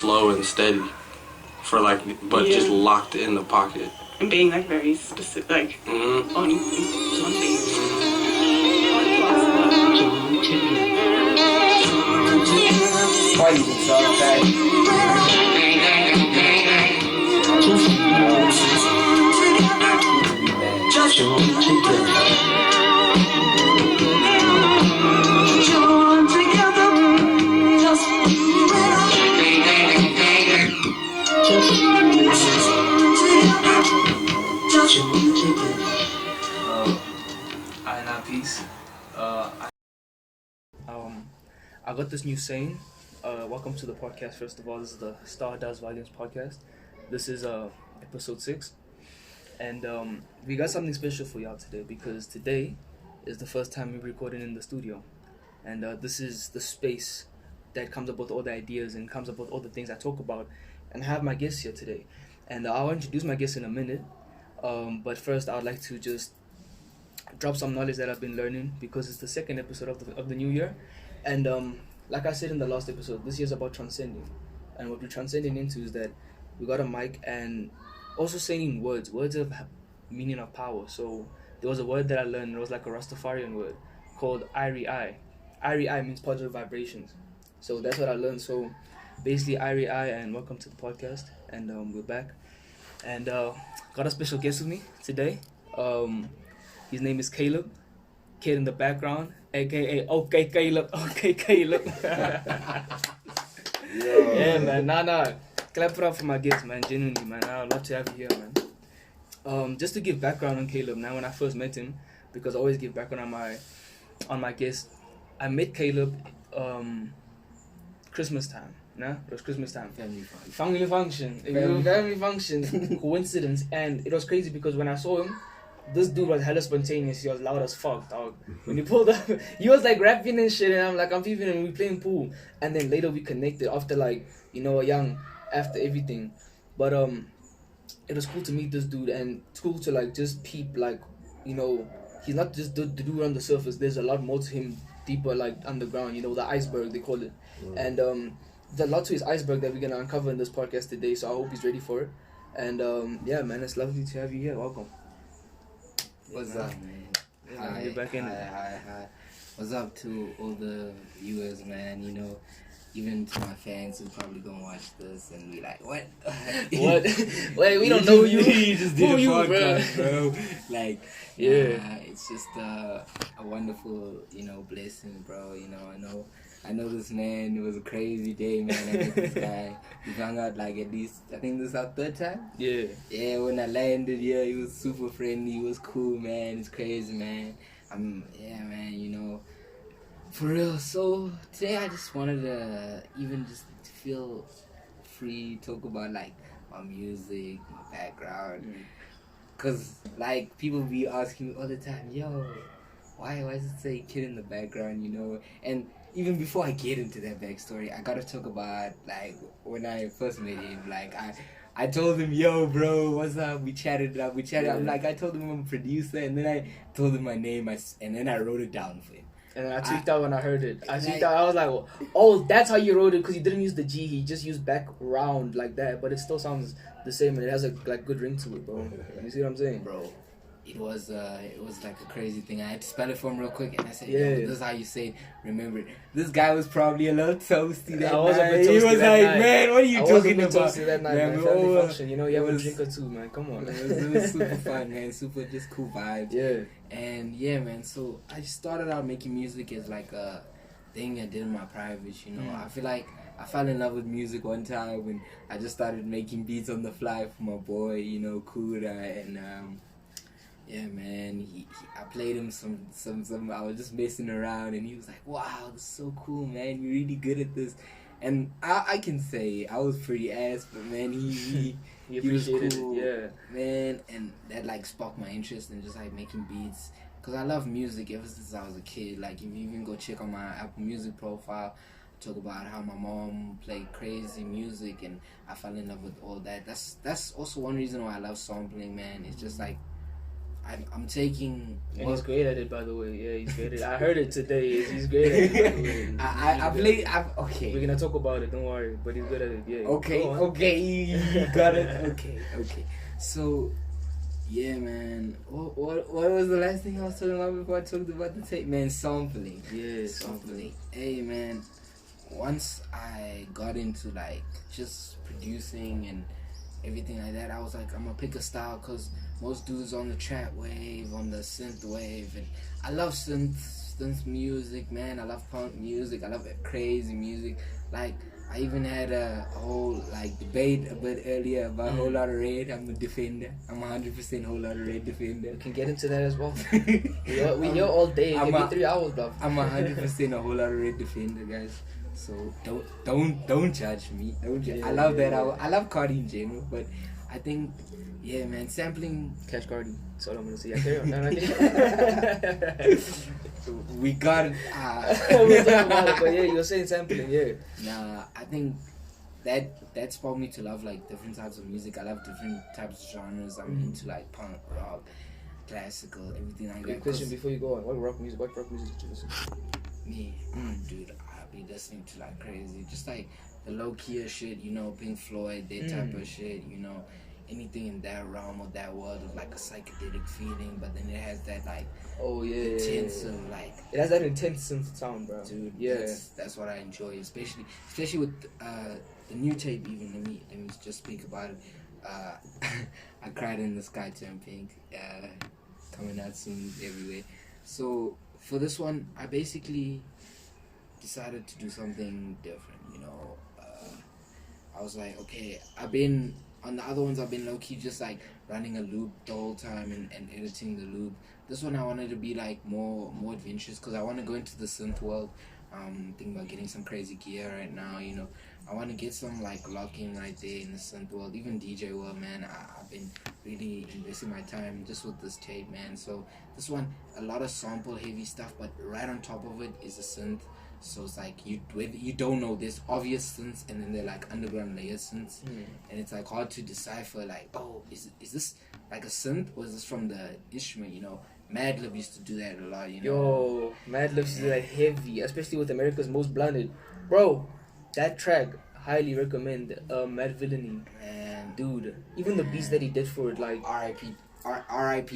slow and steady for like, but just locked in the pocket. And being like very specific, like on one thing. Why you so upset? Peace. I got this new saying. Welcome to the podcast. First of all, this is the StardustVolumes Podcast. This is episode 6, and we got something special for y'all today because today is the first time we're recording in the studio, and this is the space that comes up with all the ideas and comes up with all the things I talk about. And I have my guests here today, and I'll introduce my guests in a minute. But first, I would like to just drop some knowledge that I've been learning because it's the second episode of the new year, and like I said in the last episode, this year's about transcending, and what we're transcending into is that we got a mic and also saying words of meaning of power. So there was a word that I learned. It was like a Rastafarian word called Irie-I. Irie-I means positive vibrations. So that's what I learned. So basically Irie-I, and welcome to the podcast, and we're back, and got a special guest with me today. His name is Caleb, Kid In The BackRound, aka Okay Caleb. Yeah, man. Nah. Clap it up for my guest, man. Genuinely, man. I'd love to have you here, man. Just to give background on Caleb. Now, when I first met him, because I always give background on my guest, I met Caleb Christmas time. Nah, it was Christmas time. Family function. Coincidence, and it was crazy because when I saw him, this dude was hella spontaneous. He was loud as fuck, dog. When he pulled up, he was like rapping and shit, and I'm peeping, and we playing pool. And then later we connected after after everything. But it was cool to meet this dude, and it's cool to like just peep, like, he's not just the dude on the surface. There's a lot more to him, deeper, like underground. The iceberg they call it. And there's a lot to his iceberg that we're gonna uncover in this podcast today. So I hope he's ready for it. And yeah, man, it's lovely to have you here. Welcome. What's up, man? Hi, you're back in. Hi. What's up to all the viewers, man? Even to my fans who probably gonna watch this and be like, what? What? Wait, we don't know you. You just did Who a you, podcast, bro. Like, yeah. It's just a wonderful, blessing, bro. I know this man. It was a crazy day, man. I met this guy. We hung out like at least, I think this is our third time. Yeah. Yeah, when I landed, he was super friendly. He was cool, man. It's crazy, man. Man, for real. So today I just wanted to even just feel free, talk about like my music, my background. Cause like people be asking me all the time, yo, why does it say Kid In The BackRound, And even before I get into that backstory, I gotta talk about like when I first met him. Like I told him, yo, bro, what's up? We chatted. Yeah. I'm like, I told him I'm a producer, and then I told him my name, and then I wrote it down for him. And then I tweaked out when I heard it. I was like, oh, that's how you wrote it, because he didn't use the G. He just used background like that, but it still sounds the same, and it has a like good ring to it, bro. You see what I'm saying, bro? It was like a crazy thing. I had to spell it for him real quick, and I said, yeah, this is how you say it. Remember it. This guy was probably a little toasty that I was night. A bit toasty. He was that like, night. man, what are you talking about? Toasty that night, man. Family function, you have a drink or two, man. Come on. It was super fun, man. Super just cool vibes. Yeah. And yeah, man. So I just started out making music as like a thing I did in my privates. I feel like I fell in love with music one time when I just started making beats on the fly for my boy, Kura, and yeah, man. I played him some. I was just messing around, and he was like, "Wow, this is so cool, man. You're really good at this." And I can say I was pretty ass, but man, he was cool, yeah, man. And that like sparked my interest in just like making beats, cause I love music ever since I was a kid. Like if you even go check on my Apple Music profile, talk about how my mom played crazy music, and I fell in love with all that. That's also one reason why I love sampling, man. It's just like I'm taking. And he's great at it, by the way. Yeah, he's great at it. I heard it today. He's great at it, by the way. I played. Okay. We're gonna talk about it. Don't worry. But he's good at it. Yeah. Okay. You got it. Okay. So, yeah, man. What was the last thing I was talking about before I talked about the tape? Man, sampling. Yeah, sampling. Hey, man. Once I got into like just producing and everything like that, I was like, I'm gonna pick a style because most dudes on the trap wave, on the synth wave, and I love synth music, man. I love punk music. I love crazy music. Like, I even had a whole like debate a bit earlier about Whole Lotta Red. I'm a defender. I'm 100% Whole Lotta Red defender. We can get into that as well. we here all day. Give me 3 hours, bro. I'm 100% a Whole Lotta Red defender, guys. So don't judge me. Don't judge. I love that. I love Cardi in general, but I think, yeah, man, sampling. Cash Cardi. That's all I'm gonna say. I carry on. No. We got it. We'll talk about it, but yeah, you're saying sampling, yeah. Nah, I think that spurred me to love like different types of music. I love different types of genres. I'm into like punk, rock, classical, everything like that. Question before you go on: What rock music did you listen to? Me, dude, I'll be listening to like crazy, just like the low key shit, you know, Pink Floyd, that type of shit, you know. Anything in that realm or that world of like a psychedelic feeling, but then it has that like intense like it has that intense sound, bro. Dude, yeah, that's what I enjoy, especially with the new tape. Even let me just speak about it. I Cried in the Sky Turn Pink, coming out soon everywhere. So for this one, I basically decided to do something different. You know, I was like, okay, on the other ones, I've been low-key just like running a loop the whole time and editing the loop. This one I wanted to be like more adventurous because I want to go into the synth world. Thinking about getting some crazy gear right now, you know. I want to get some like lock-in right there in the synth world, even DJ world, man. I've been really investing my time just with this tape, man. So this one, a lot of sample heavy stuff, but right on top of it is a synth. So it's like you don't know, there's obvious synths and then they're like underground layer synths, and it's like hard to decipher like, oh, is this like a synth or is this from the instrument, you know? Madlib used to do that a lot, you know. Yo, Madlib used to do that heavy, especially with America's Most Blunted. Bro, that track, highly recommend. Mad Villainy, man, dude. Even the beats that he did for it, like R.I.P.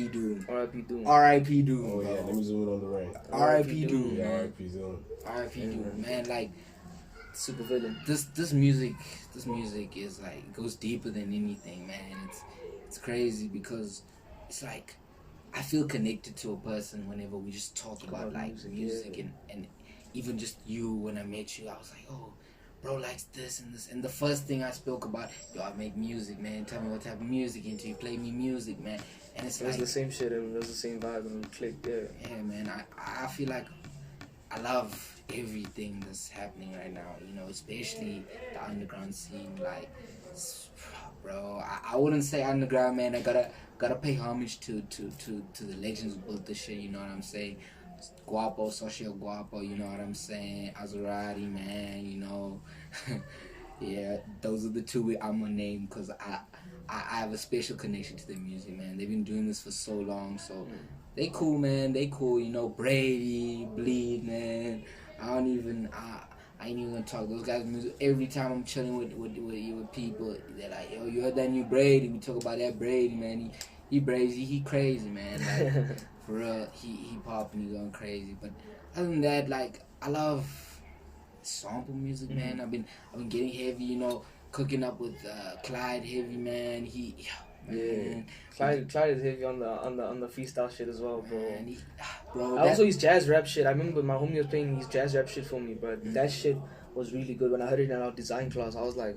Doom. R.I.P. Doom. R.I.P. Doom. Oh yeah, let me zoom in on the right. R.I.P. Doom. Yeah, R.I.P. Doom. R.I.P. Doom, man. Like, super villain. This music is like goes deeper than anything, man. It's crazy because it's like I feel connected to a person whenever we just talk about like music yeah. and even just you. When I met you, I was like, oh, bro likes this and this, and the first thing I spoke about, yo, I make music, man. Tell me what type of music into you. Play me music, man. And it's it was the same shit and it was the same vibe and we clicked, yeah. Yeah, man. I feel like I love everything that's happening right now, you know, especially the underground scene. Like, bro, I wouldn't say underground, man. I gotta pay homage to the legends who built this shit. You know what I'm saying? Guapo, Socio Guapo. You know what I'm saying? Azurati, man. You know, yeah, those are the two I'm gonna name because I have a special connection to their music, man. They've been doing this for so long, so. They cool, man. They cool, you know. Brady, Bleed, man. I ain't even gonna talk. Those guys' music. Every time I'm chilling with people, they're like, yo, you heard that new Brady? We talk about that Brady, man. He Brady, he crazy, man. Like, for real, he popping, he going crazy. But other than that, like, I love sample music, man. I've been getting heavy, you know, cooking up with Clyde heavy, man. Man. Clyde is heavy on the freestyle shit as well, bro. Man, bro, also his jazz rap shit. I remember my homie was playing his jazz rap shit for me, bro. That shit was really good. When I heard it in our design class, I was like,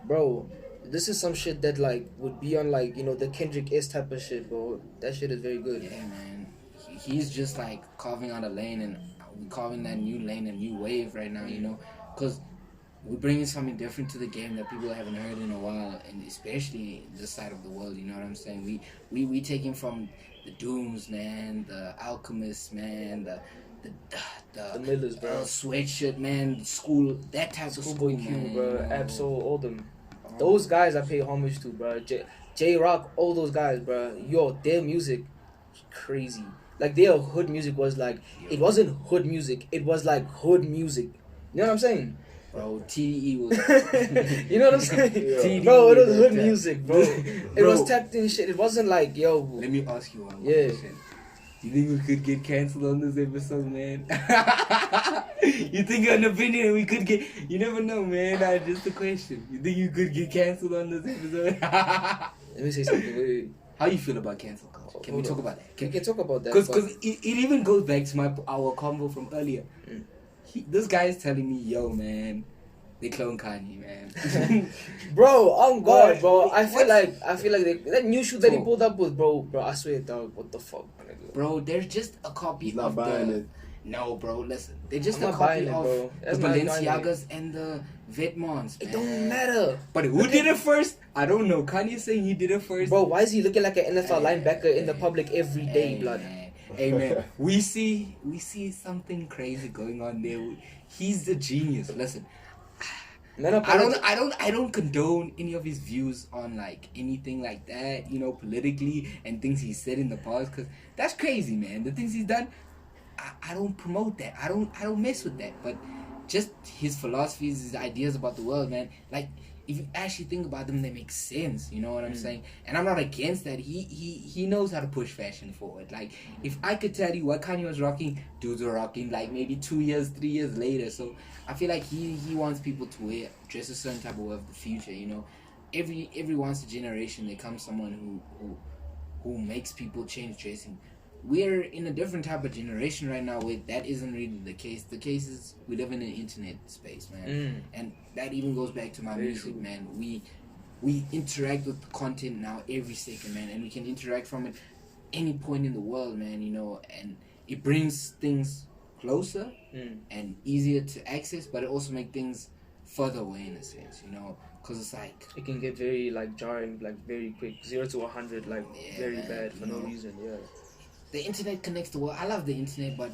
bro, this is some shit that like would be on like, you know, the Kendrick S type of shit, bro. That shit is very good. Yeah, man. He's just like carving out a lane, and we're carving that new lane, a new wave right now, you know, because we're bringing something different to the game that people haven't heard in a while, and especially this side of the world, you know what I'm saying? We taking from the Dooms, man, the Alchemists, man, the Millers, bro. Sweatshirt, man, the school, that type of school, man. Bro, Absol, all them. Those guys I pay homage to, bro. J-Rock, all those guys, bro. Yo, their music crazy. Like their hood music was like, it wasn't hood music, it was like hood music. You know what I'm saying? Bro, TDE was. You know what I'm saying? Yeah. Bro, it was was hood that. music, bro. It Bro. was tapped in shit. It wasn't like, yo. Let me ask you one Yeah. question. You think we could get cancelled on this episode, man? You think an opinion we could get? You never know, man. Just a question. You think you could get cancelled on this episode? Let me say something. Wait. How you feel about cancel culture? Can we Hold talk on. about that? We can talk about that. Because but- it even goes back to our convo from earlier. Mm. This guy is telling me, yo, man, they clone Kanye, man. Bro, on God, What? bro. I feel What? like that new shoe that he Bro. pulled up with, bro. I swear, dog. What the fuck, my nigga? Bro, there's just a copy He's not of buying the... it. No, bro, listen. They're just I'm a not copy buying it, of bro. the That's not buying it. Balenciagas and the Vetements, It man. don't matter, But who did it first? I don't know. Kanye saying he did it first. bro. Why is he looking like an NFL Hey, linebacker in the hey, public every day, Hey, blood? man. Hey, man. We see something crazy going on there. He's the genius. Listen, Man, I don't condone any of his views on like anything like that, you know, politically and things he said in the past, because that's crazy, man. The things he's done, I don't promote that. I don't mess with that. But just his philosophies, his ideas about the world, man. Like if you actually think about them, they make sense. You know what I'm saying? And I'm not against that. He knows how to push fashion forward. Like if I could tell you what Kanye was rocking, dudes were rocking like maybe 2 years, 3 years later. So I feel like he wants people to dress a certain type of way of the future. You know, every once a generation there comes someone who makes people change dressing. We're in a different type of generation right now where that isn't really the case. The case is we live in an internet space, man. And that even goes back to my Very music, true. man. We interact with the content now every second, man. And we can interact from it any point in the world, man, you know. And it brings things closer and easier to access, but it also makes things further away in a sense, you know. Because it's like... It can get very like jarring, like very quick, 0 to 100, like Yeah, very man, bad for you no know. reason. Yeah. The internet connects the world. I love the internet, but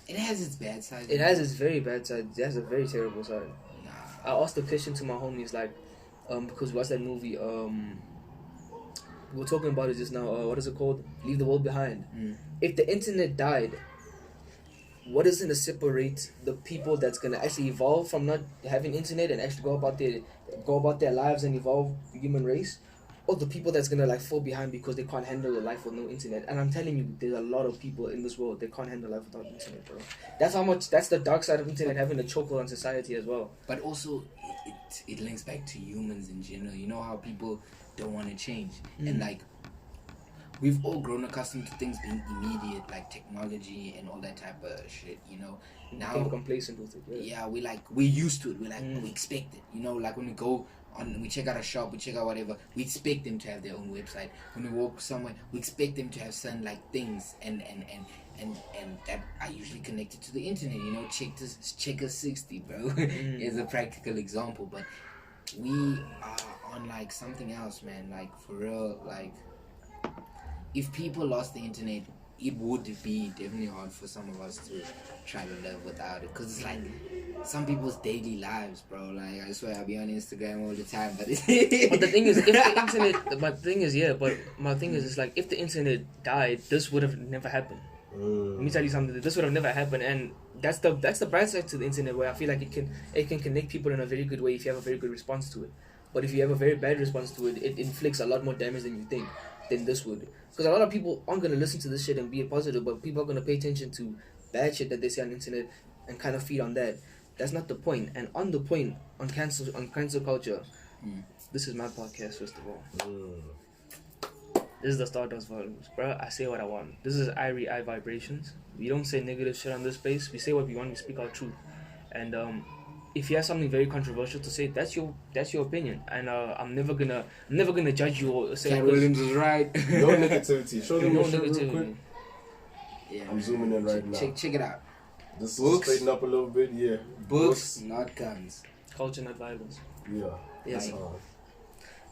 it has its bad side. It has its very bad side. It has a very terrible side. Nah. I asked the question to my homies, like, because we watched that movie, we were talking about it just now, what is it called? Leave the World Behind. If the internet died, what is going to separate the people that's going to actually evolve from not having internet and actually go about their lives and evolve the human race? Or the people that's going to like fall behind because they can't handle a life with no internet? And I'm telling you, there's a lot of people in this world, they can't handle life without internet, bro. That's the dark side of internet, having a chokehold on society as well. But also, it links back to humans in general. You know how people don't want to change. And like, we've all grown accustomed to things being immediate, like technology and all that type of shit, you know. Now, Become complacent with it. yeah, we're used to it. We expect it. You know, like when we go on, we check out a shop, we check out whatever, we expect them to have their own website. When we walk somewhere, we expect them to have certain like things and that are usually connected to the internet. You know, checker 60, bro, is a practical example. But we are on like something else, man. Like for real, like if people lost the internet, it would be definitely hard for some of us to try to live without it, because it's like some people's daily lives, bro. Like I swear I be on Instagram all the time, but But the thing is, if the internet, my thing is, it's like if the internet died, this would have never happened. Let me tell you something. This would have never happened, and that's the bright side to the internet, where I feel like it can connect people in a very good way if you have a very good response to it. But if you have a very bad response to it, it inflicts a lot more damage than you think than this would. Because a lot of people aren't gonna listen to this shit and be positive, but people are gonna pay attention to bad shit that they see on the internet and kind of feed on that. That's not the point. And on the point on cancel culture, this is my podcast first of all. This is the Stardust Volumes, bro. I say what I want. This is Irie-I vibrations. We don't say negative shit on this space. We say what we want. We speak our truth. And if you have something very controversial to say, that's your opinion. And I'm never gonna judge you or say. Cat Williams is right. No negativity. Show them No your shit real quick. negativity. Yeah, I'm zooming in right now. Check it out. This Books. is straighten up a little bit. Yeah. Books, not guns. Culture, not violence. Yeah. Yes. Like,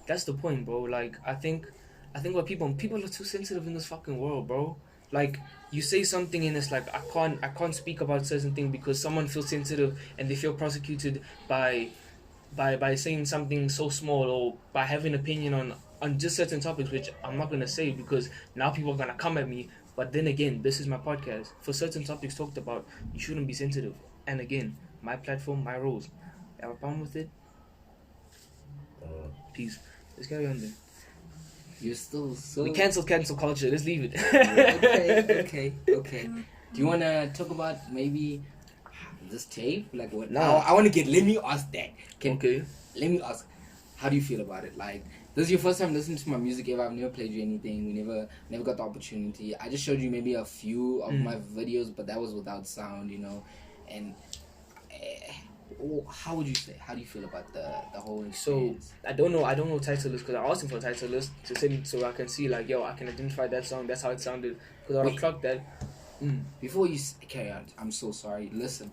That's the point, bro. Like I think what people are too sensitive in this fucking world, bro. Like you say something and it's like I can't speak about certain thing because someone feels sensitive and they feel prosecuted by saying something so small, or by having opinion on just certain topics, which I'm not gonna say because now people are gonna come at me But then again, this is my podcast. For certain topics talked about, you shouldn't be sensitive. And again, my platform, my rules. Have a problem with it? Peace. Let's carry on then. You're still so... We cancel culture. Let's leave it. Okay. Do you want to talk about maybe this tape? Like what? Nah. I want to get... Let me ask that. Okay. Let me ask. How do you feel about it? Like, this is your first time listening to my music ever. I've never played you anything. We never got the opportunity. I just showed you maybe a few of my videos, but that was without sound, you know. And how would you say? How do you feel about the whole experience? So I don't know title list because I asked him for a title list to send so I can see like, yo, I can identify that song. That's how it sounded. Because I would clock that. Before you carry on, I'm so sorry. Listen,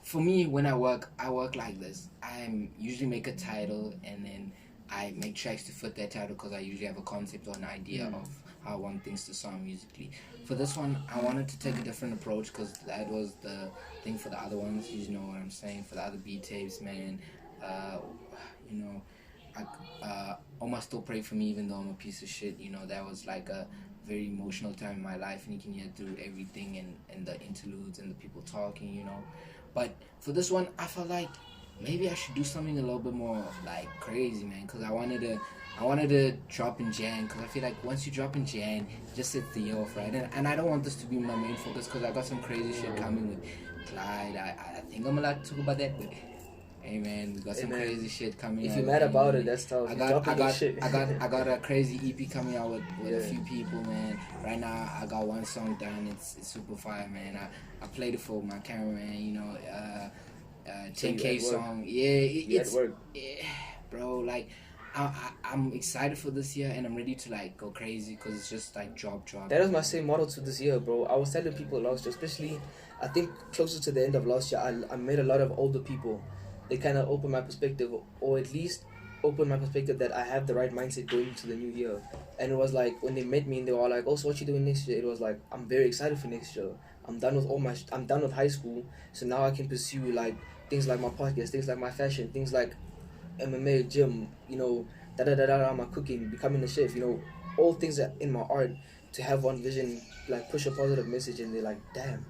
for me, when I work like this. I usually make a title and then I make tracks to fit that title because I usually have a concept or an idea of how I want things to sound musically. For this one, I wanted to take a different approach because that was the thing for the other ones. You know what I'm saying? For the other beat tapes, man. You know, Oma still pray for me even though I'm a piece of shit. You know, that was like a very emotional time in my life, and you can hear through everything and the interludes and the people talking, you know. But for this one, I felt like maybe I should do something a little bit more like crazy, man, because I wanted to drop in Jan, because I feel like once you drop in Jan, it just sets the year off, right? And I don't want this to be my main focus because I got some crazy shit coming with Clyde. I think I'm allowed to talk about that, but hey, man, we got some crazy shit coming out. If you're mad about it, that's tough. I got a crazy EP coming out with a few people, man. Right now, I got one song done. It's super fire, man. I played it for my cameraman, you know. 10K song, it's work. Yeah, bro. Like, I'm excited for this year, and I'm ready to like go crazy because it's just like drop. That was my same model to this year, bro. I was telling people last year, especially, I think closer to the end of last year, I met a lot of older people. They kind of opened my perspective, or at least opened my perspective that I have the right mindset going into the new year. And it was like when they met me and they were like, "Oh, so what you doing next year?" It was like, I'm very excited for next year. I'm done with high school, so now I can pursue like things like my podcast, things like my fashion, things like MMA, gym, you know, my cooking, becoming a chef, you know, all things that in my art, to have one vision, like push a positive message. And they're like, damn,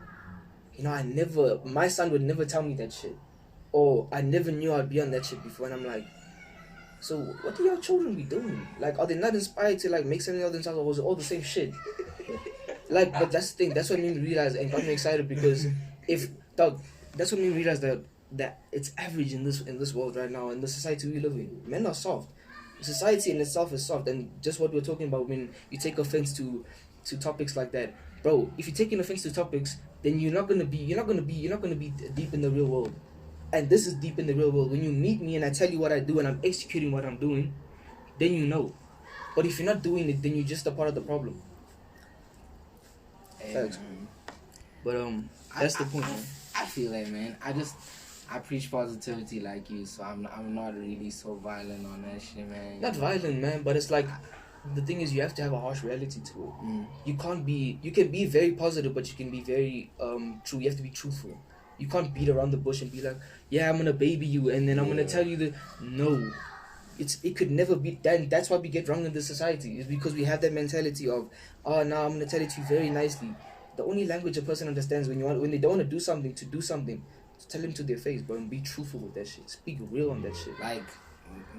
you know, my son would never tell me that shit, or I never knew I'd be on that shit before. And I'm like, so what do your children be doing? Like, are they not inspired to like make something of themselves, or was it all the same shit? Like, but that's the thing, that's what made me realize and got me excited, because that's what made me realize that it's average in this world right now, in the society we live in. Men are soft. Society in itself is soft, and just what we're talking about, when you take offense to topics like that, bro. If you're taking offense to topics, then you're not gonna be deep in the real world. And this is deep in the real world. When you meet me and I tell you what I do and I'm executing what I'm doing, then you know. But if you're not doing it, then you're just a part of the problem. Thanks. But that's the point, man. I feel that, man. I preach positivity like you, so I'm not really so violent on that shit, man. Not violent, man, but it's like, the thing is, you have to have a harsh reality to it. You can be very positive, but you can be very true. You have to be truthful. You can't beat around the bush and be like, yeah, I'm gonna baby you, and then I'm gonna tell you that no. It could never be done. That's why we get wrong in this society. It's because we have that mentality of, oh, now I'm gonna tell it to you very nicely. The only language a person understands when they don't want to do something, tell them to their face, bro, and be truthful with that shit. Speak real on that shit. Like,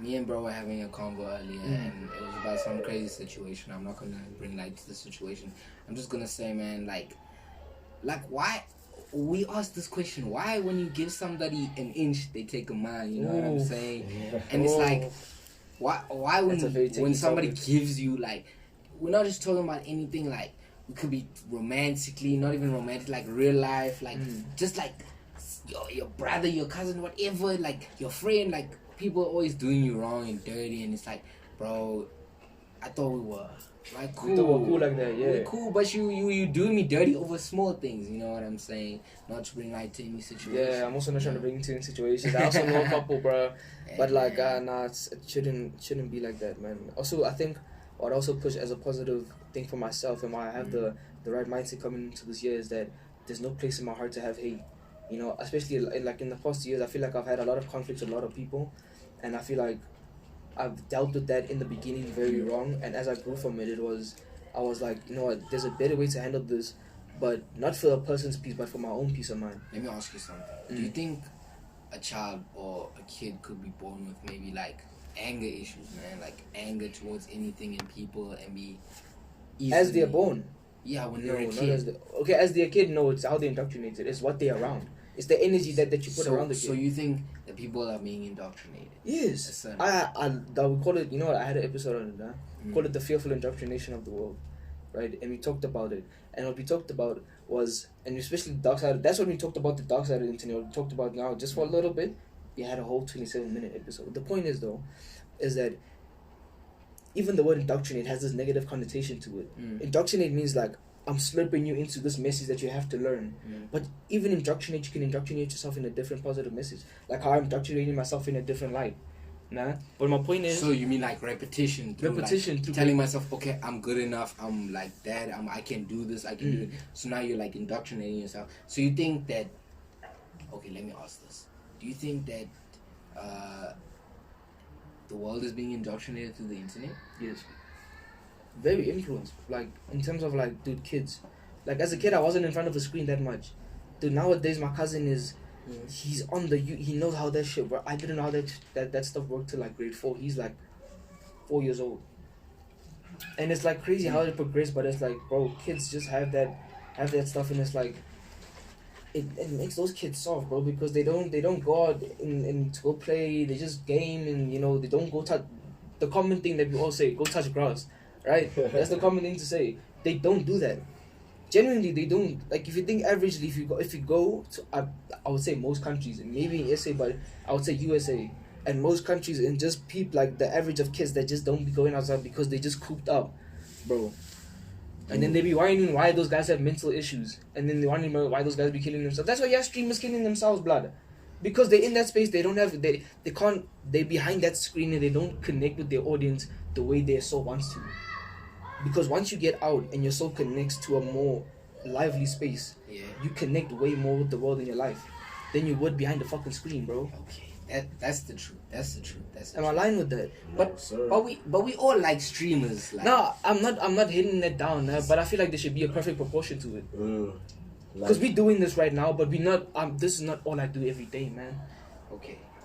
me and bro were having a convo earlier, and it was about some crazy situation. I'm not gonna bring light to the situation. I'm just gonna say, man, like why? We asked this question: why, when you give somebody an inch, they take a mile? You know what I'm saying? Yeah. And it's like, why when somebody gives you, like, we're not just talking about anything, like, it could be romantically, not even romantic, like real life, like just like your brother, your cousin, whatever, like your friend, like people always doing you wrong and dirty, and it's like, bro, I thought we were like cool. We thought we were cool like that, yeah. We're cool, but you doing me dirty over small things, you know what I'm saying? Not to bring light to any situation. Yeah, I'm also not trying to bring to any situations. I also know a couple, bro, but like, nah, it shouldn't be like that, man. Also, I think what I also push as a positive thing for myself, and why I have the right mindset coming into this year, is that there's no place in my heart to have hate. You know, especially like in the past years, I feel like I've had a lot of conflicts with a lot of people, and I feel like I've dealt with that in the beginning very wrong. And as I grew from it, it was I was like, you know what, there's a better way to handle this, but not for a person's peace, but for my own peace of mind. Let me ask you something. Do you think a child or a kid could be born with maybe like anger issues, man? Like anger towards anything and people and be easily... As they're born? Yeah, when No, they're a not kid. as they're a kid, no, it's how they're indoctrinated. It's what they're around. It's the energy that you put around the kid. So you think that people are being indoctrinated? Yes. We call it, you know what, I had an episode on it, huh? Call it the fearful indoctrination of the world, right? And we talked about it. And what we talked about was, and especially the dark side, that's when we talked about the dark side of the internet. We talked about now, just for a little bit, we had a whole 27-minute episode. The point is, though, is that even the word indoctrinate has this negative connotation to it. Indoctrinate means like, I'm slurping you into this message that you have to learn. But even indoctrinate, you can indoctrinate yourself in a different positive message. Like how I'm indoctrinating myself in a different light. Nah? But my point is... So you mean like repetition? Through telling myself, okay, I'm good enough, I'm like that, I can do this, I can do it. So now you're like indoctrinating yourself. So you think that... Okay, let me ask this. Do you think that the world is being indoctrinated through the internet? Yes. Very influenced, like in terms of like, dude, kids. Like as a kid, I wasn't in front of a screen that much. Dude, nowadays my cousin is, he's on he knows how that shit works. I didn't know how that stuff worked till like grade 4. He's like 4 years old, and it's like crazy how it progressed. But it's like, bro, kids just have that stuff, and it's like, it makes those kids soft, bro, because they don't go out and to go play. They just game, and you know they don't go touch. The common thing that we all say, go touch grass. Right? That's the common thing to say. They don't do that. Genuinely, they don't. Like, if you think averagely, if you go to, I would say most countries, and maybe in SA, but I would say USA, and most countries, and just peep, like, the average of kids that just don't be going outside because they just cooped up, bro. And then they be whining why those guys have mental issues, and then they whining why those guys be killing themselves. That's why you have streamers killing themselves, blood. Because they're in that space, they don't have, they can't, they're behind that screen, and they don't connect with their audience the way their soul wants to. Because once you get out and your soul connects to a more lively space, you connect way more with the world in your life than you would behind the fucking screen, bro. Okay, that's the truth. Am I lying with that? But we all like streamers. Like. No, I'm not hitting that down, but I feel like there should be a perfect proportion to it. Because we're doing this right now, but we're not. This is not all I do every day, man.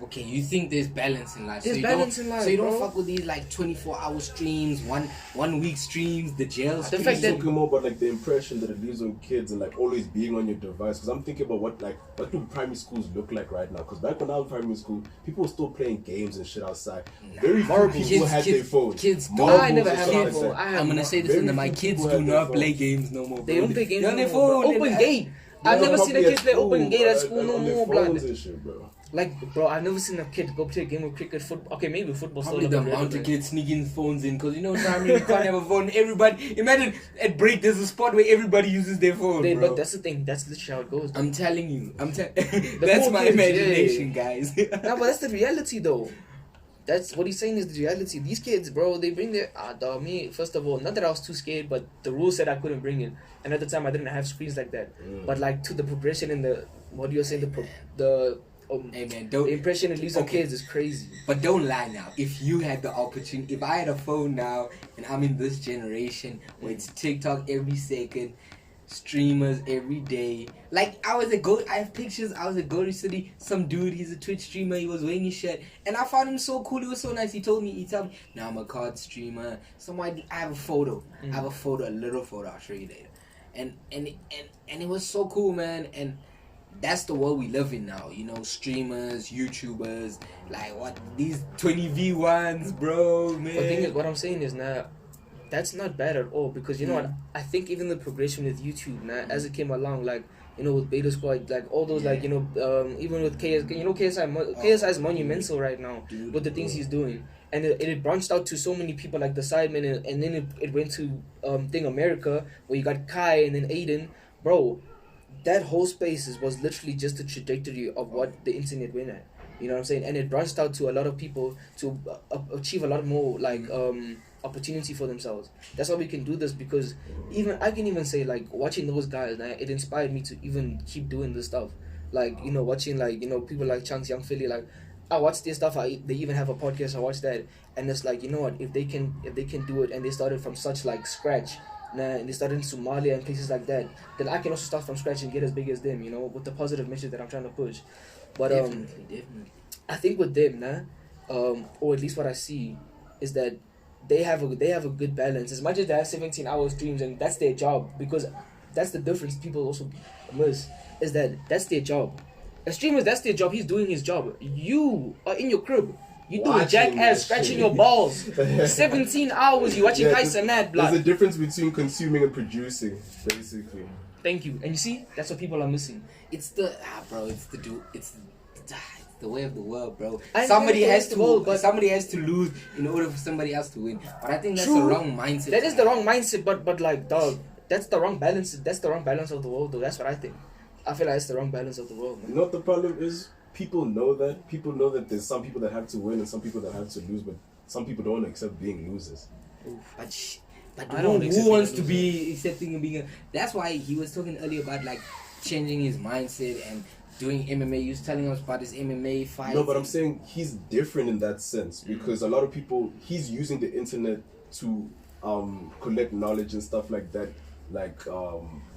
Okay, you think there's balance in life. There's balance in life, so you don't bro. fuck with these like 24-hour streams, one week streams, the jail The streams. fact that Talking more about like the impression that it leaves on kids and like always being on your device. Because I'm thinking about what do primary schools look like right now? Because back when I was in primary school, people were still playing games and shit outside. Very few people had their phones. Kids Marbles I never and had shit my like phone. that. I'm gonna say this, Very and my few kids people do have their not play phones. games no more. Bro. they don't play games They're on no their more, phone. bro. Open gate. I've never seen a kid play open gate at school no more, blood. And shit, bro. Like, bro, I've never seen a kid go play a game of cricket, football. Okay, maybe football. Probably the amount of kids sneaking phones in, because you know primary you can't have a phone. Everybody, imagine at break there's a spot where everybody uses their phone, bro. But that's the thing. That's literally how it goes. I'm telling you. That's poor my kids, imagination, guys. No, but that's the reality, though. That's what he's saying is the reality. These kids, bro, they bring their me. First of all, not that I was too scared, but the rule said I couldn't bring it, and at the time I didn't have screens like that. But like to the progression in the what you're saying, Hey man, the impression it leaves on kids is crazy. But don't lie now. If you had the opportunity, if I had a phone now, and I'm in this generation where it's TikTok every second, streamers every day. Like I have pictures. I was at Gold City. Some dude, he's a Twitch streamer. He was wearing his shirt, and I found him so cool. He was so nice. He told me, now I'm a card streamer. I have a photo. I have a photo, a little photo. I'll show you later. And it was so cool, man. And that's the world we live in now, you know, streamers, YouTubers, like what these 20 V1s, bro, man. The thing is, what I'm saying is now, that's not bad at all, because you know what, I think even the progression with YouTube now, as it came along, like, you know, with Beta Squad, like all those, like, you know, even with KSI is monumental right now, Dude, with the things he's doing. And it branched out to so many people like the Sidemen, and then it went to Thing America, where you got Kai and then Aiden, bro. That whole space was literally just the trajectory of what the internet went at. You know what I'm saying? And it branched out to a lot of people to achieve a lot more like opportunity for themselves. That's why we can do this, because I can even say, like, watching those guys, it inspired me to even keep doing this stuff. Like, you know, watching, like, you know, people like Chance Young Philly, like, I watch their stuff. They even have a podcast. I watch that, and it's like, you know what? If they can do it, and they started from such like scratch, and they started in Somalia and places like that, then I can also start from scratch and get as big as them, you know, with the positive message that I'm trying to push. But Definitely. I think with them, or at least what I see, is that they have a good balance. As much as they have 17-hour streams and that's their job, because that's the difference people also miss, is that that's their job. A streamer, that's their job. He's doing his job. You are in your crib. You doing Watching jackass, that scratching shit. your balls. 17 hours, you watching Ice and that blood. There's a difference between consuming and producing, basically. Thank you. And you see, that's what people are missing. It's the it's the way of the world, bro. I Somebody know has it's the to world, but- somebody has to lose in order for somebody else to win. But I think that's True. the wrong mindset. That is the wrong mindset, but like, dog, that's the wrong balance. That's the wrong balance of the world, though. That's what I think. I feel like it's the wrong balance of the world, You man. know what the problem is? People know that. People know that there's some people that have to win and some people that have to lose, but some people don't accept being losers. But I don't accept who wants being to a be accepting and being a... That's why he was talking earlier about like changing his mindset and doing MMA. He was telling us about his MMA fight. No, but I'm saying he's different in that sense because a lot of people, he's using the internet to collect knowledge and stuff like that, like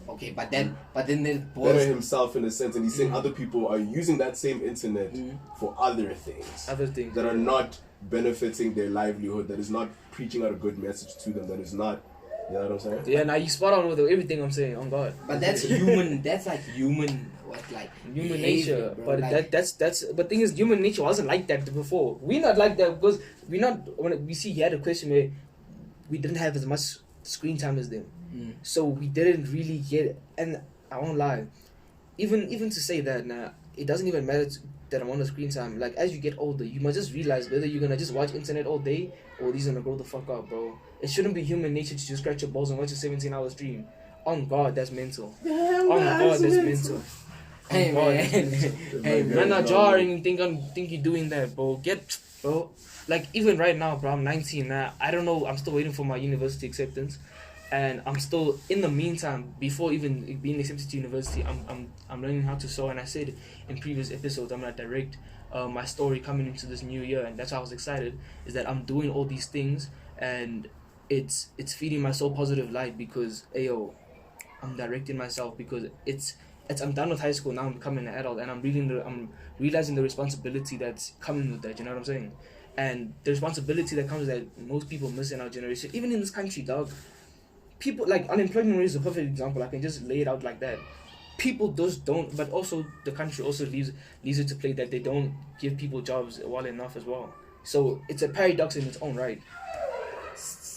Okay, but then there's better boys. himself in a sense, and he's saying other people are using that same internet for other things that are not benefiting their livelihood, that is not preaching out a good message to them, that is not, you know what I'm saying? Yeah, now you spot on with everything I'm saying. On God. But that's human. That's like human. Human behavior, nature, bro. but Like, that's but thing is, human nature wasn't like that before. We're not like that because we're not. When we see he had a question where we didn't have as much screen time as them, so we didn't really get. And I won't lie, even to say that now, it doesn't even matter that I'm on the screen time. Like as you get older, you must just realize whether you're gonna just watch internet all day or these gonna grow the fuck up, bro. It shouldn't be human nature to just scratch your balls and watch a 17-hour stream. On God, that's mental. On God, that's mental. hey man, hey man. Man, not jarring and think you're doing that, bro. Bro. Like even right now, bro, I'm 19 now. I don't know. I'm still waiting for my university acceptance, and I'm still in the meantime before even being accepted to university. I'm learning how to sew, and I said in previous episodes I'm gonna direct my story coming into this new year, and that's why I was excited. Is that I'm doing all these things, and it's feeding my soul positive light because I'm directing myself because I'm done with high school now. I'm becoming an adult, and I'm realizing the responsibility that's coming with that. You know what I'm saying? And the responsibility that comes that most people miss in our generation, even in this country, dog. People like unemployment rate is a perfect example. I can just lay it out like that. People just don't, but also the country also leaves it to play that they don't give people jobs well enough as well. So it's a paradox in its own right.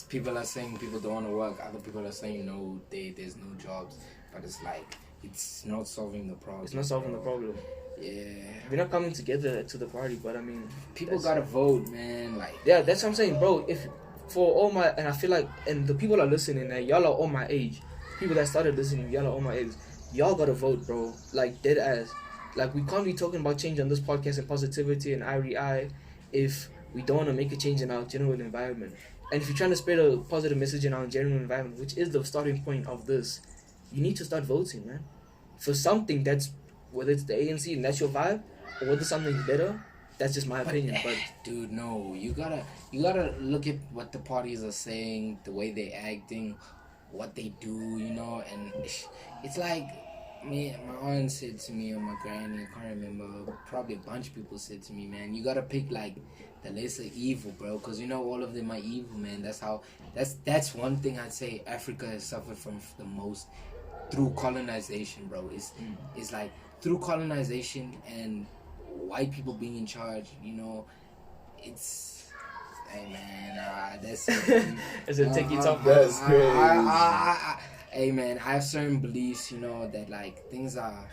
People are saying people don't want to work. Other people are saying no, there's no jobs. But it's like it's not solving the problem. It's not solving the problem. Yeah, We're not coming together to the party, but I mean, people gotta vote, man. Like yeah, that's what I'm saying, bro. If for all my, and I feel like, and the people are listening, and y'all are all my age. People that started listening, y'all are all my age. Y'all gotta vote, bro. Like dead ass. Like we can't be talking about change on this podcast and positivity and Irie-I if we don't want to make a change in our general environment. And if you're trying to spread a positive message in our general environment, which is the starting point of this, you need to start voting, man, for something that's, whether it's the ANC and that's your vibe, or whether something's better. That's just my opinion. But dude, no, you gotta look at what the parties are saying, the way they're acting, what they do, you know. And it's like my aunt said to me, or my granny, I can't remember, probably a bunch of people said to me, man, you gotta pick like the lesser evil, bro, because you know all of them are evil, man. That's one thing I'd say Africa has suffered from the most through colonization, bro. It's like through colonization and white people being in charge, you know. It's, hey man, that's it's a take it off. That's crazy. Hey man, I have certain beliefs, you know, that like things are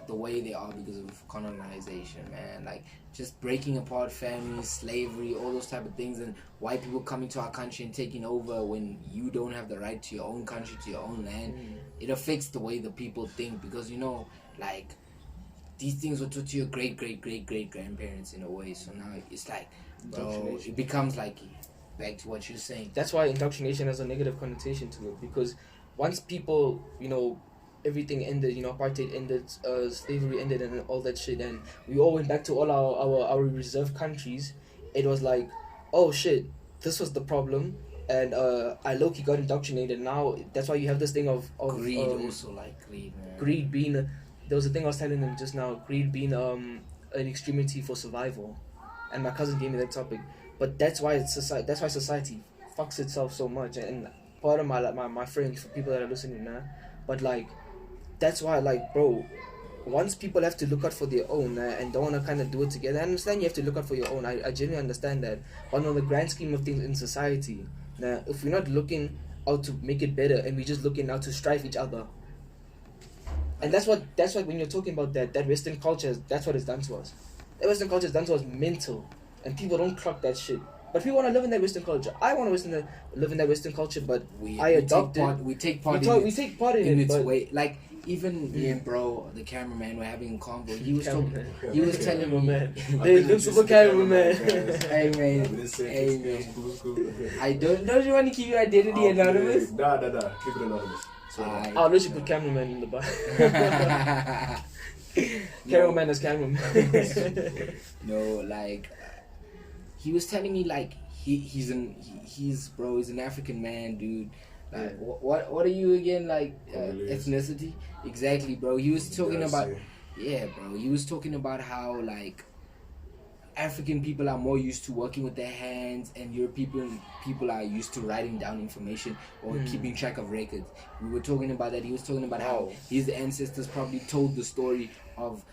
the way they are because of colonization, man. Like just breaking apart families, slavery, all those type of things, and white people coming to our country and taking over when you don't have the right to your own country, to your own land. It affects the way the people think because, you know, like these things were taught to your great grandparents in a way. So now it's like, bro, it becomes like back to what you're saying. That's why indoctrination has a negative connotation to it, because once people, you know, everything ended, you know, apartheid ended, slavery ended, and all that shit, and we all went back to all our reserve countries. It was like, oh shit, this was the problem. and I low-key got indoctrinated. Now that's why you have this thing of Greed also, like greed, man. greed being there was a thing I was telling them just now, greed being an extremity for survival, and my cousin gave me that topic. But that's why society fucks itself so much, and part of my friends, for people that are listening now, but like that's why, like, bro, once people have to look out for their own and don't want to kind of do it together, I understand you have to look out for your own. I genuinely understand that, but on the grand scheme of things in society, now if we're not looking out to make it better and we're just looking out to strive each other, and that's what when you're talking about that Western culture, that's what it's done to us. That Western culture is done to us mental, and people don't clock that shit. But we want to live in that Western culture. I want to live in that Western culture, but we take part in its but way. Like, even me and bro, the cameraman, were having a convo. He was telling me, man, the invincible cameraman. Hey man, I don't you want to keep your identity anonymous? Nah, keep it anonymous. I'll literally put cameraman in the back. Cameraman is cameraman. No, like, he was telling me, like, he's an African man, dude. Like, what are you again, like, ethnicity? Exactly, bro. He was talking about, he was talking about how, like, African people are more used to working with their hands, and European people are used to writing down information or keeping track of records. We were talking about that. He was talking about how his ancestors probably told the story of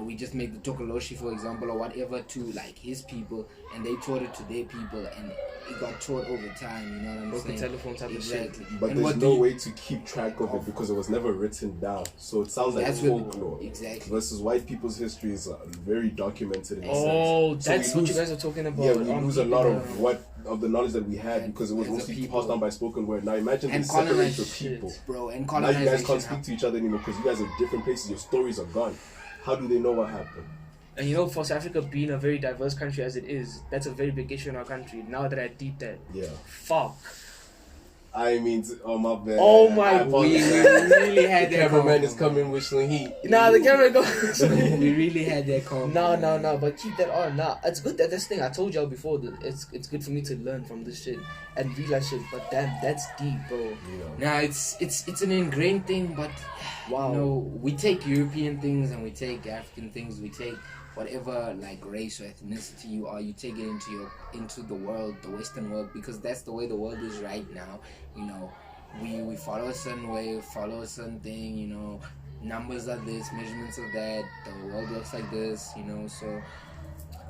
we just make the Tokoloshi, for example, or whatever, to like his people, and they taught it to their people, and it got taught over time, you know what I'm saying? Telephone type exactly. of shit. But there's no way to keep track of it because it was never written down. So it sounds like folklore. Exactly. Versus white people's history is very documented in a sense. Oh, So that's what you guys are talking about. Yeah, we lose a lot of the knowledge that we had because it was as a mostly people. passed down by spoken word. Now imagine And they separate the colonization, people. bro, and Now you guys can't colonization. speak to each other anymore because you guys are different places. Your stories are gone. How do they know what happened? And you know, for South Africa being a very diverse country as it is, that's a very big issue in our country. Now that I deep that, fuck. I mean, oh my bad. Oh my, We really had that Cameraman convo, is coming with some heat. Nah, the camera goes. We really had that convo. No, but keep that on. Nah, it's good that this thing I told y'all before. That it's good for me to learn from this shit and realize shit. But damn, that's deep, bro. Nah, it's an ingrained thing, but wow. You know, we take European things and we take African things. We take whatever like race or ethnicity you are. You take it into the world, the Western world, because that's the way the world is right now. You know, we follow a certain way, follow a certain thing. You know, numbers are this, measurements are that. The world looks like this. You know, so.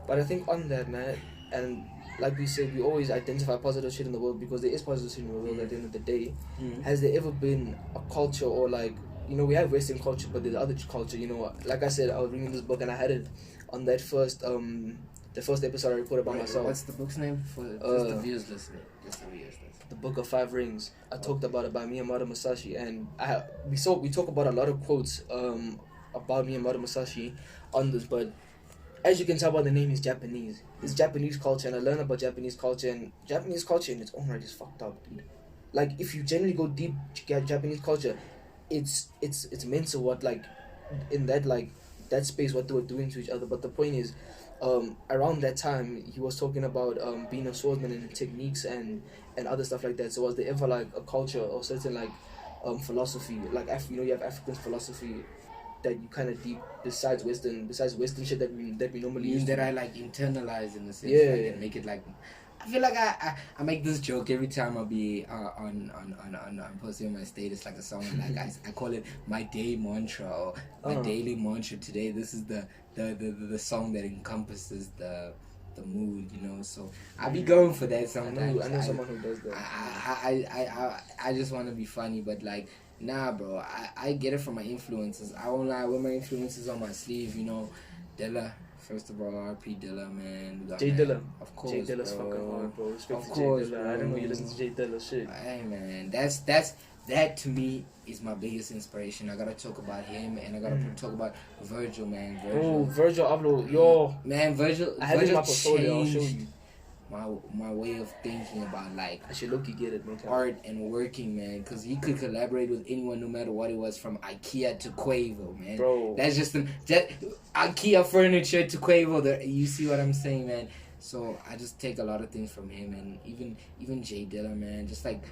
But I think on that, man, and like we said, we always identify positive shit in the world because there is positive shit in the world at the end of the day. Has there ever been a culture or like, you know, we have Western culture, but there's other culture, you know, like I said, I was reading this book and I had it on that first, the first episode I recorded by myself. What's the book's name? For just the viewers listening. The Book of Five Rings. I talked about it by Miyamoto Musashi, and we talk about a lot of quotes about Miyamoto Musashi on this, but as you can tell by the name, he's Japanese. It's Japanese culture, and I learned about Japanese culture, and Japanese culture in its own right is fucked up, dude. Like, if you generally go deep Japanese culture, it's mental what, like, in that, like, that space, what they were doing to each other. But the point is, around that time, he was talking about being a swordsman and techniques and other stuff like that. So was there ever, like, a culture or certain, like, philosophy, like, you know, you have African philosophy that you kind of deep besides Western shit that we normally use, that I like internalize in the sense, Yeah. like, and make it like. I feel like I make this joke every time I'll be on posting on my status, like a song, like I call it my day mantra or my daily mantra. Today, this is the song that encompasses the mood, you know. So I be going for that sometimes. I know someone who does that. I just want to be funny, but like, nah, bro. I get it from my influences. I won't lie, with my influences on my sleeve, you know. Dilla, first of all, RP Dilla, man. Jay Dilla, of course. Jay Dilla's bro. fucking hard, bro. Respect Of to course, Jay Dilla. bro. I didn't know you listen to Jay Dilla shit. Hey, man, that to me is my biggest inspiration. I gotta talk about him, and I gotta talk about Virgil, man. Virgil Abloh, yo. Man, Virgil. I have it in my Virgil portfolio. I'll show changed you. my way of thinking about like I should look, you get it, man. art and working, man, because he could collaborate with anyone no matter what it was, from IKEA to Quavo, man. Bro, That's just IKEA furniture to Quavo. You see what I'm saying, man? So I just take a lot of things from him, and even Jay Dilla, man, just like,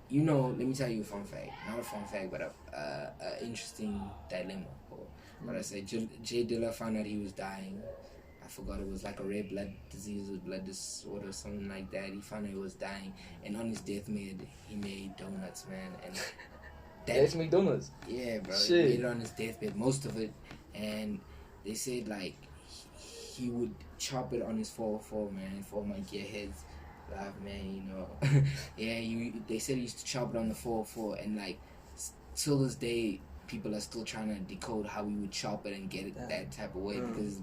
you know, let me tell you a fun fact. Not a fun fact, but a interesting dilemma. But I said Jay Dilla found out he was dying. I forgot, it was like a rare blood disease or blood disorder or something like that. He found out he was dying, and on his deathbed, he made donuts, man. And Let's make donuts. Yeah, bro. Shit. He made it on his deathbed, most of it, and they said like he would chop it on his 404, man, for my gearheads. Love, man, you know. Yeah, they said he used to chop it on the 404, and like till this day, people are still trying to decode how we would chop it and get it that type of way, because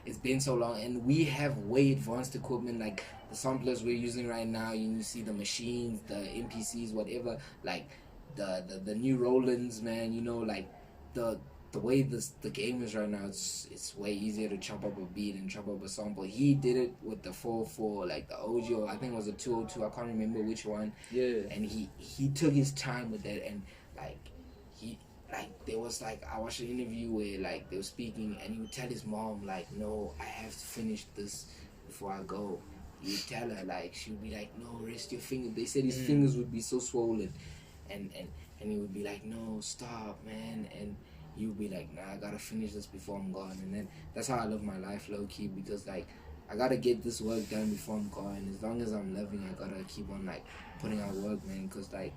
it's been so long, and we have way advanced equipment, like the samplers we're using right now. You see the machines, the MPCs, whatever, like the new Rolands, man. You know, like the way the game is right now, it's way easier to chop up a beat and chop up a sample. He did it with the 404, like the OGO, I think it was a 202, I can't remember which one. Yeah. And he took his time with that, and there was like, I watched an interview where like they were speaking, and he would tell his mom like, no, I have to finish this before I go. He would tell her, like, she would be like, no, rest your fingers. They said his fingers would be so swollen, and he would be like, no, stop, man. And he would be like, nah, I gotta finish this before I'm gone. And then that's how I live my life, low key, because like I gotta get this work done before I'm gone. As long as I'm living, I gotta keep on like putting out work, man, because like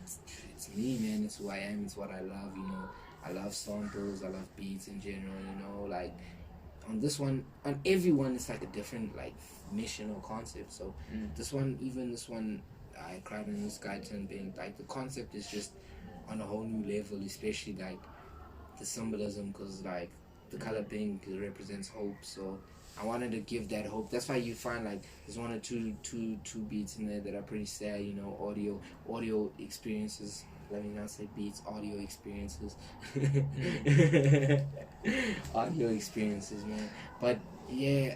it's me, man. It's who I am. It's what I love, you know. I love samples. I love beats in general, you know. Like on this one, on every one, it's like a different like mission or concept. So this one, I cried on the sky turned pink. Like the concept is just on a whole new level, especially like the symbolism, because like the color pink represents hope. So I wanted to give that hope. That's why you find like there's one or two beats in there that are pretty sad, you know, audio experiences. Let me not say beats, audio experiences. Audio experiences, man. But yeah,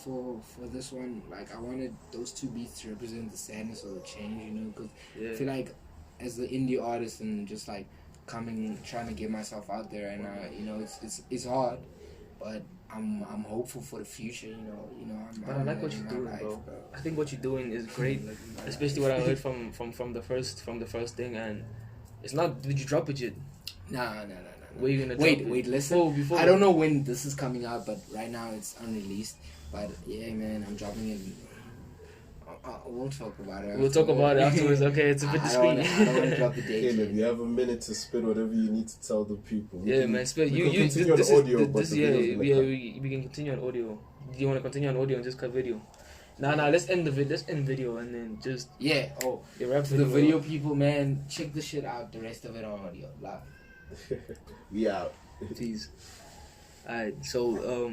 for this one, like I wanted those two beats to represent the sadness or the change, you know, because I feel like as the indie artist and just like trying to get myself out there, and you know, it's hard. But I'm hopeful for the future, you know. But I like what you're doing, bro. I think what you're doing is great, especially what I heard from the first thing. And it's not. Did you drop it yet? Nah. Where you gonna wait? Listen. Before I don't know when this is coming out, but right now it's unreleased. But yeah, man, I'm dropping it. We'll talk about it. We'll talk about it afterwards. Okay, it's a bit discreet. I don't want to drop the date. Caleb, you have a minute to spit whatever you need to tell the people. Yeah, man. Spit. We can continue on audio. Do you want to continue on audio and just cut video? Nah. Let's end video and then just wrap to the video people, man. Check the shit out. The rest of it on audio. Love. We out. Peace. Alright, so